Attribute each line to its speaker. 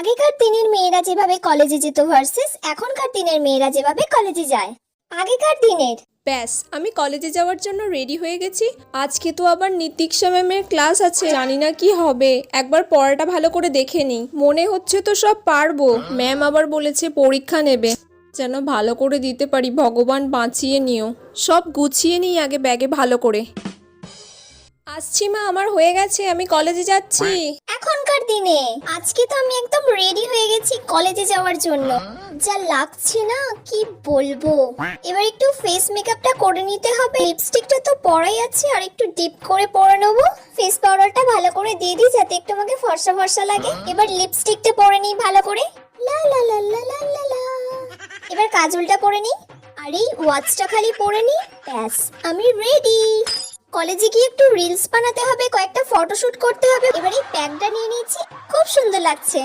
Speaker 1: আগেকার দিনের মেয়েরা যেভাবে কলেজে যেত ভার্সেস এখনকার দিনের মেয়েরা যেভাবে কলেজে যায়। আগেকার দিনের
Speaker 2: ব্যাস আমি কলেজে যাওয়ার জন্য রেডি হয়ে গেছি। আজকে তো আবার নীতিক্ষা ম্যামের ক্লাস আছে, জানি না কি হবে। একবার পড়াটা ভালো করে দেখে নিই, মনে হচ্ছে তো সব পারবো। ম্যাম আবার বলেছে পরীক্ষা নেবে, যেন ভালো করে দিতে পারি, ভগবান বাঁচিয়ে নিও। সব গুছিয়ে নিই আগে ব্যাগে ভালো করে। আসছি মা, আমার হয়ে গেছে, আমি কলেজে যাচ্ছি।
Speaker 1: এখনকার দিনে আজকে তো আমি একদম রেডি হয়ে গেছি কলেজে যাওয়ার জন্য। যা লাগছে না কি বলবো। এবার একটু ফেস মেকআপটা করে নিতে হবে। লিপস্টিকটা তো পরাই আছে, আর একটু ডিপ করে পরে নেবো। ফেস পাউডারটা ভালো করে দিয়ে দিই যাতে একটু আমাকে ফর্সা ফর্সা লাগে। এবার লিপস্টিকটা পরে নিই ভালো করে। লা লা লা লা লা লা লা। এবার কাজলটা পরে নিই, আর এই ওয়াচটা খালি পরে নিই। ব্যাস আমি রেডি। কলেজে গিয়ে একটু রিলস বানাতে হবে, কয়েকটা ফটোশুট করতে হবে। এবার এই প্যাকটা নিয়ে নিয়েছি, খুব সুন্দর লাগছে।